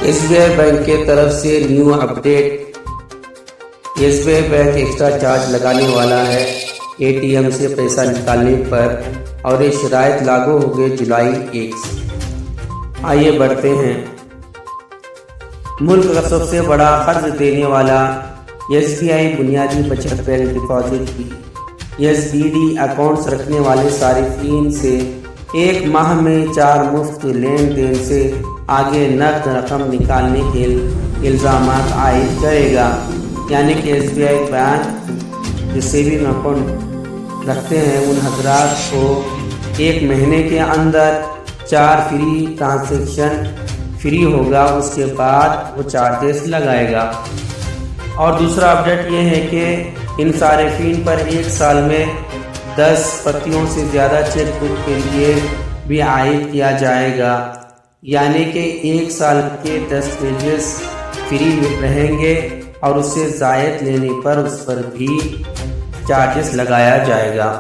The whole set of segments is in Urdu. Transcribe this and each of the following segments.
SBI بینک کے طرف سے new update. SBI bank extra charge لگانے والا ہے ATM سے پیسہ نکالنے پر، اور یہ شرائط لاگو ہو گئے جولائی 1 سے۔ آئیے بڑھتے ہیں۔ ملک کا سب سے بڑا قرض دینے والا SBI بنیادی بچت بینک ڈپازٹ SBD اکاؤنٹس رکھنے والے صارفین سے ایک ماہ میں 4 مفت لین دین سے آگے نقد رقم نکالنے کے الزامات عائد کرے گا۔ یعنی کہ SBI بینک جو سیونگ اکاؤنٹ رکھتے ہیں ان حضرات کو ایک مہینے کے اندر 4 فری ٹرانزیکشن فری ہوگا، اس کے بعد وہ چارجز لگائے گا۔ اور دوسرا اپڈیٹ یہ ہے کہ ان صارفین پر 1 سال میں 10 پتیوں سے زیادہ چیک بک کے لیے بھی عائد کیا جائے گا، یعنی کہ 1 سال کے 10 پیجز فری رہیں گے، اور اس سے زائد لینے پر اس پر بھی چارجز لگایا جائے گا۔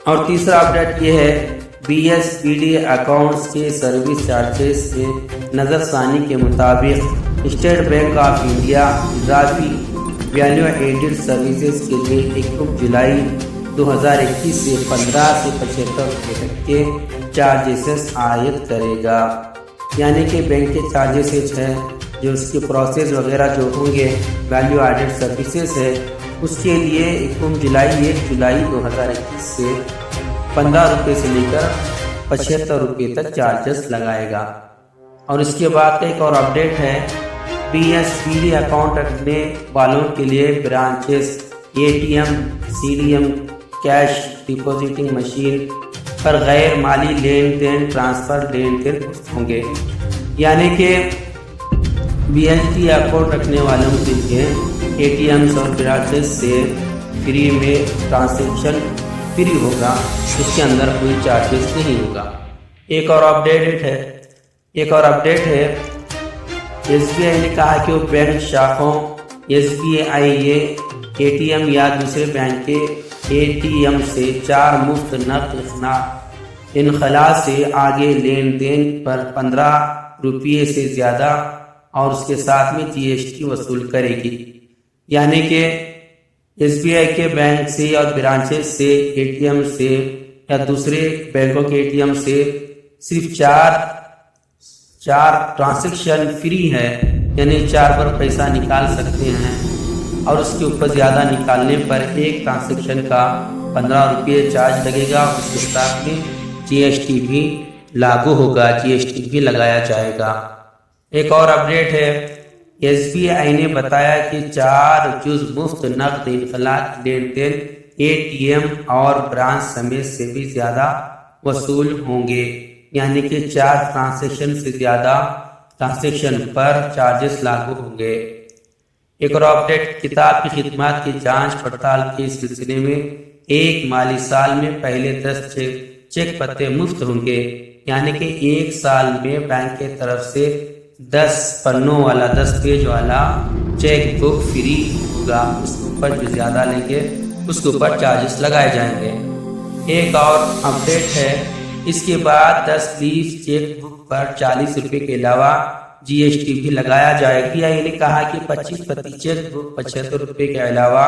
اور تیسرا اپڈیٹ یہ ہے BSBD اکاؤنٹس کے سروس چارجز سے نظر ثانی کے مطابق اسٹیٹ بینک آف انڈیا اضافی ویلیو ایڈڈ سروسز کے لیے 1 جولائی 2021 سے 15 سے 75 روپے تک کے چارجز عائد کرے گا۔ یعنی کہ بینک کے چارجز ہے جو اس کے پروسیس وغیرہ جو ہوں گے ویلیو ایڈڈ سروسز ہے، اس کے لیے 1 جولائی 2021 سے 15 روپے سے لے کر 75 روپے تک چارجز لگائے گا۔ اور اس کے بعد ایک اور اپڈیٹ ہے BSBD اکاؤنٹ رکھنے والوں کے لیے branches ATM CDM cash depositing machine پر غیر مالی لین دین ٹرانسفر لین دین ہوں گے۔ یعنی کہ BSBD اکاؤنٹ رکھنے والوں کے لیے ATMs اور برانچز سے فری میں ٹرانزیکشن فری ہوگا، اس کے اندر کوئی چارجز نہیں ہوگا۔ ایک اور اپڈیٹ ہے SBI نے کہا کہ وہ بینک شاخوں SBI ATM یا دوسرے بینک کے ATM سے 4 مفت نقد انخلا سے آگے لین دین پر 15 روپے سے زیادہ اور اس کے ساتھ میں GST وصول کرے گی۔ یعنی کہ SBI کے بینک سے اور برانچز سے ATM سے یا دوسرے بینکوں کے ATM سے صرف 4 ٹرانزیکشن فری ہے، یعنی 4 پر پیسہ نکال سکتے ہیں، اور اس کے اوپر زیادہ نکالنے پر ایک ٹرانزیکشن کا 15 روپے چارج لگے گا، اس کے ساتھ میں GST بھی لاگو ہوگا، GST بھی لگایا جائے گا۔ ایک اور اپڈیٹ ہے SBI نے بتایا کہ 4 جز مفت نقد انخلا لین دین ATM اور برانچ سمیت سے بھی زیادہ وصول ہوں گے، یعنی کہ 4 ٹرانزیکشن سے زیادہ ٹرانزیکشن پر چارجز لاگو ہوں گے۔ ایک اور اپڈیٹ کتاب کی خدمات کی جانچ پڑتال کے سلسلے میں 1 مالی سال میں پہلے 10 چیک پتے مفت ہوں گے، یعنی کہ 1 سال میں بینک کے طرف سے 10 پنوں والا 10 پیج والا چیک بک فری ہوگا، اس کے اوپر جو زیادہ لیں گے اس کے اوپر چارجز لگائے جائیں گے۔ ایک اور اپڈیٹ ہے اس کے بعد 10 لیف چیک بک پر 40 روپے کے علاوہ GST بھی لگایا جائے گا۔ یہ نے کہا کہ 25 پتی چیک بک 75 روپے کے علاوہ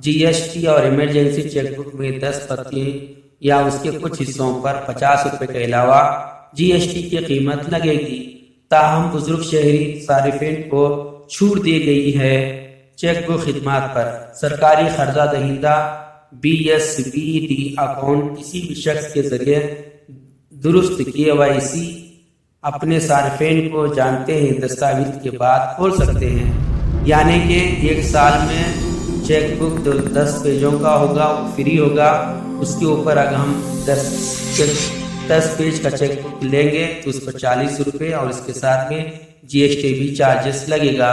GST اور ایمرجنسی چیک بک میں 10 پتی یا اس کے کچھ حصوں پر 50 روپے کے علاوہ GST کی قیمت لگے گی۔ تاہم بزرگ شہری صارفین کو چھوٹ دی گئی ہے۔ چیک بک خدمات پر سرکاری قرضہ دہندہ BSBD اکاؤنٹ کسی بھی شخص کے ذریعے درست KYC اپنے صارفین کو جانتے ہیں دستاویز کے بعد کھول سکتے ہیں۔ یعنی کہ 1 سال میں چیک بک 10 پیجوں کا ہوگا، وہ فری ہوگا، اس کے اوپر اگر ہم 10 پیج کا چیک بک لیں گے تو اس پر 40 روپے اور اس کے ساتھ میں GST بھی چارجز لگے گا۔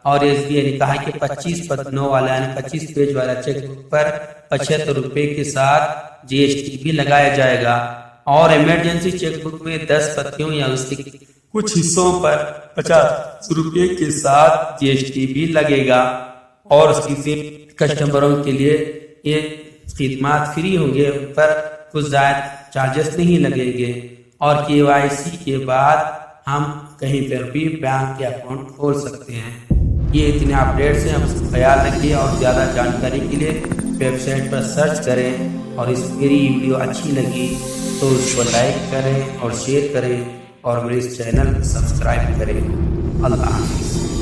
اور SBI نے کہا کہ 25 پتنوں والا یعنی 25 پیج والا چیک بک پر 75 روپے کے ساتھ GST بھی لگایا جائے گا، اور ایمرجنسی چیک بک میں 10 پتیوں یا اس کے کچھ حصوں پر 50 روپے کے ساتھ GST بھی لگے گا، اور اس کی کسٹمروں کے لیے یہ خدمات فری ہوں گے، ان پر کچھ زائد چارجز نہیں لگیں گے۔ اور KYC کے بعد ہم کہیں پر بھی بینک کے اکاؤنٹ کھول سکتے ہیں۔ یہ اتنے اپڈیٹس ہیں، اب خیال رکھیے اور زیادہ جانکاری کے لیے ویب سائٹ پر سرچ کریں، اور اس میری ویڈیو اچھی لگی تو اس کو لائک کریں اور شیئر کریں اور میرے اس چینل کو سبسکرائب کریں۔ اللہ حافظ۔